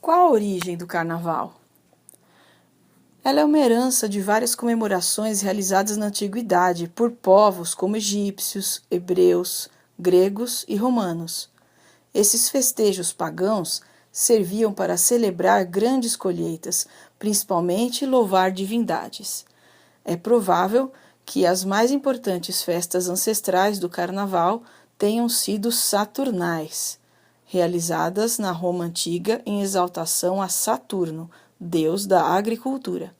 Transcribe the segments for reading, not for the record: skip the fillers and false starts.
Qual a origem do Carnaval? Ela é uma herança de várias comemorações realizadas na antiguidade por povos como egípcios, hebreus, gregos e romanos. Esses festejos pagãos serviam para celebrar grandes colheitas, principalmente louvar divindades. É provável que as mais importantes festas ancestrais do Carnaval tenham sido saturnais, realizadas na Roma antiga em exaltação a Saturno, deus da agricultura.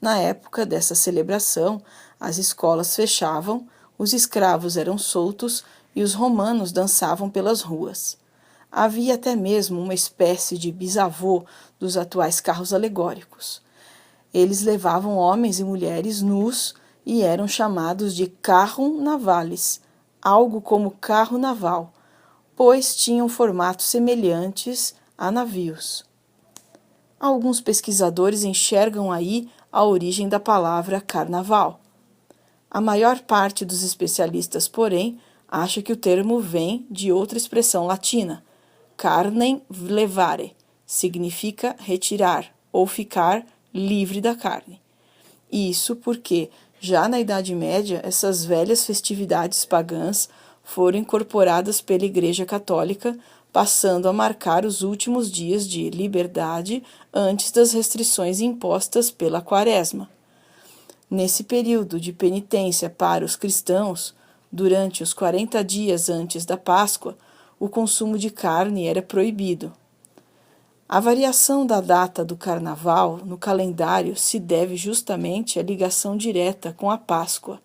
Na época dessa celebração, as escolas fechavam, os escravos eram soltos e os romanos dançavam pelas ruas. Havia até mesmo uma espécie de bisavô dos atuais carros alegóricos. Eles levavam homens e mulheres nus e eram chamados de carrum navalis, algo como carro naval, pois tinham formatos semelhantes a navios. Alguns pesquisadores enxergam aí a origem da palavra carnaval. A maior parte dos especialistas, porém, acha que o termo vem de outra expressão latina, carnem levare, significa retirar ou ficar livre da carne. Isso porque, já na Idade Média, essas velhas festividades pagãs foram incorporadas pela Igreja Católica, passando a marcar os últimos dias de liberdade antes das restrições impostas pela Quaresma. Nesse período de penitência para os cristãos, durante os 40 dias antes da Páscoa, o consumo de carne era proibido. A variação da data do Carnaval no calendário se deve justamente à ligação direta com a Páscoa,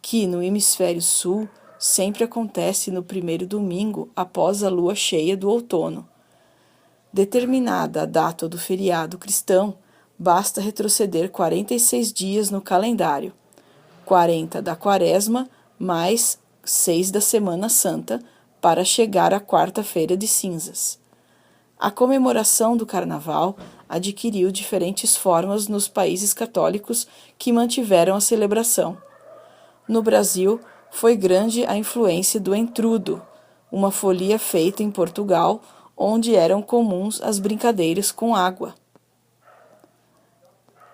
que no hemisfério sul sempre acontece no primeiro domingo após a lua cheia do outono. Determinada a data do feriado cristão, basta retroceder 46 dias no calendário, 40 da Quaresma mais 6 da Semana Santa, para chegar à quarta-feira de cinzas. A comemoração do Carnaval adquiriu diferentes formas nos países católicos que mantiveram a celebração. No Brasil, foi grande a influência do entrudo, uma folia feita em Portugal, onde eram comuns as brincadeiras com água.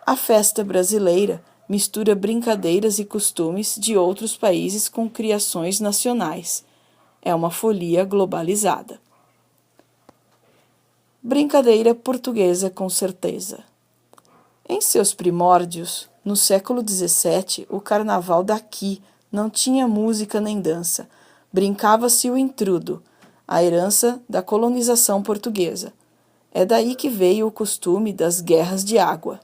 A festa brasileira mistura brincadeiras e costumes de outros países com criações nacionais. É uma folia globalizada. Brincadeira portuguesa com certeza. Em seus primórdios, no século XVII, o carnaval daqui não tinha música nem dança. Brincava-se o intrudo, a herança da colonização portuguesa. É daí que veio o costume das guerras de água.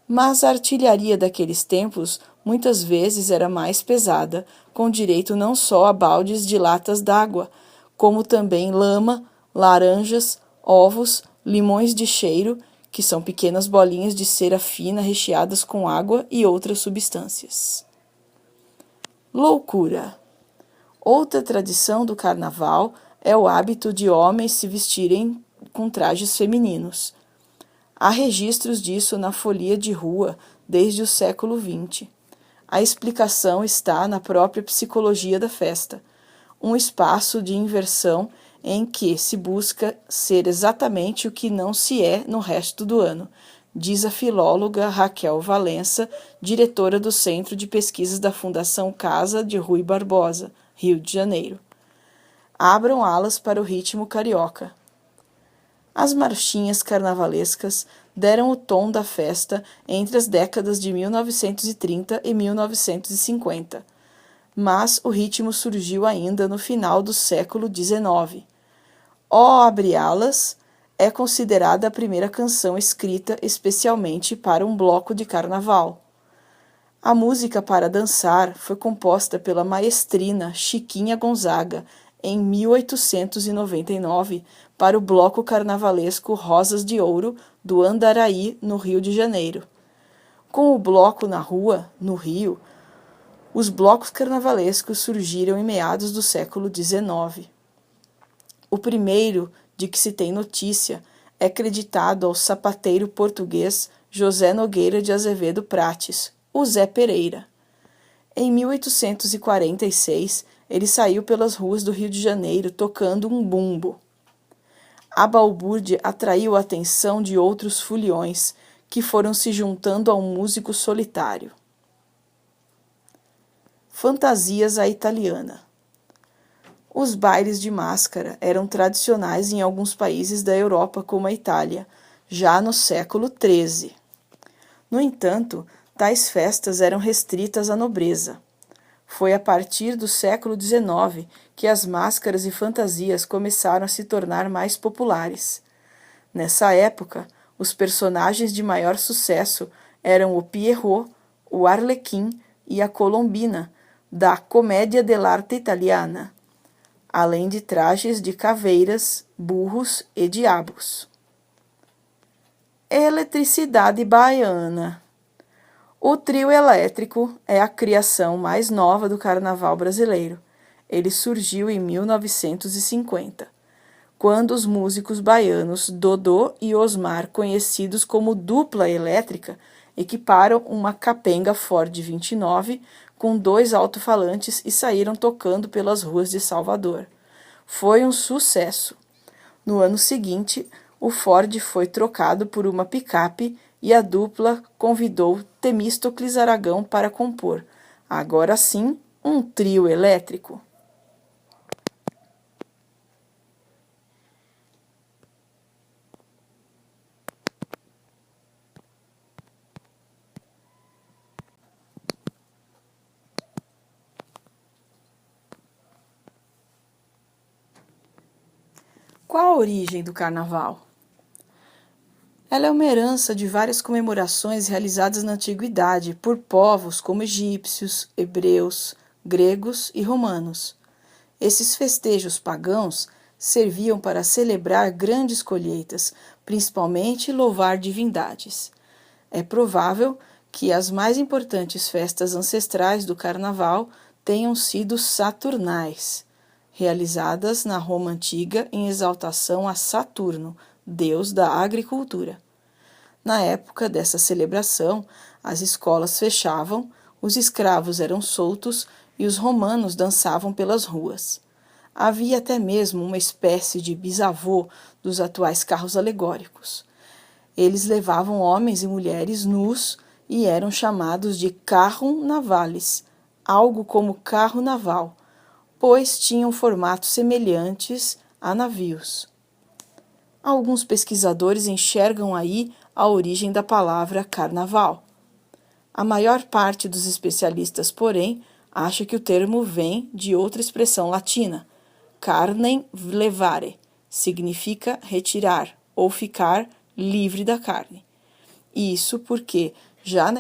Mas a artilharia daqueles tempos muitas vezes era mais pesada, com direito não só a baldes de latas d'água, como também lama, laranjas, ovos, limões de cheiro, que são pequenas bolinhas de cera fina recheadas com água e outras substâncias. Loucura. Outra tradição do carnaval é o hábito de homens se vestirem com trajes femininos. Há registros disso na folia de rua desde o século XX. A explicação está na própria psicologia da festa, um espaço de inversão em que se busca ser exatamente o que não se é no resto do ano, diz a filóloga Raquel Valença, diretora do Centro de Pesquisas da Fundação Casa de Rui Barbosa, Rio de Janeiro. Abram alas para o ritmo carioca. As marchinhas carnavalescas deram o tom da festa entre as décadas de 1930 e 1950, mas o ritmo surgiu ainda no final do século XIX. Ó Abre Alas é considerada a primeira canção escrita especialmente para um bloco de carnaval. A música para dançar foi composta pela maestrina Chiquinha Gonzaga em 1899 para o bloco carnavalesco Rosas de Ouro do Andaraí, no Rio de Janeiro. Com o bloco na rua, no Rio, os blocos carnavalescos surgiram em meados do século XIX. O primeiro de que se tem notícia é creditado ao sapateiro português José Nogueira de Azevedo Prates, o Zé Pereira. Em 1846, ele saiu pelas ruas do Rio de Janeiro tocando um bumbo. A balbúrdia atraiu a atenção de outros foliões, que foram se juntando ao músico solitário. Fantasias à italiana. Os bailes de máscara eram tradicionais em alguns países da Europa, como a Itália, já no século XIII. No entanto, tais festas eram restritas à nobreza. Foi a partir do século XIX que as máscaras e fantasias começaram a se tornar mais populares. Nessa época, os personagens de maior sucesso eram o Pierrot, o Arlequim e a Colombina, da Commedia dell'arte italiana, além de trajes de caveiras, burros e diabos. Eletricidade baiana. O trio elétrico é a criação mais nova do carnaval brasileiro. Ele surgiu em 1950, quando os músicos baianos Dodô e Osmar, conhecidos como Dupla Elétrica, equiparam uma capenga Ford 29 com 2 alto-falantes e saíram tocando pelas ruas de Salvador. Foi um sucesso. No ano seguinte, o Ford foi trocado por uma picape e a dupla convidou Temístocles Aragão para compor, agora sim, um trio elétrico. Qual a origem do carnaval? Ela é uma herança de várias comemorações realizadas na antiguidade por povos como egípcios, hebreus, gregos e romanos. Esses festejos pagãos serviam para celebrar grandes colheitas, principalmente louvar divindades. É provável que as mais importantes festas ancestrais do carnaval tenham sido saturnais, realizadas na Roma antiga em exaltação a Saturno, deus da agricultura. Na época dessa celebração, as escolas fechavam, os escravos eram soltos e os romanos dançavam pelas ruas. Havia até mesmo uma espécie de bisavô dos atuais carros alegóricos. Eles levavam homens e mulheres nus e eram chamados de carrum navalis, algo como carro naval, pois tinham formatos semelhantes a navios. Alguns pesquisadores enxergam aí a origem da palavra carnaval. A maior parte dos especialistas, porém, acha que o termo vem de outra expressão latina, carnem levare, significa retirar ou ficar livre da carne. Isso porque, já na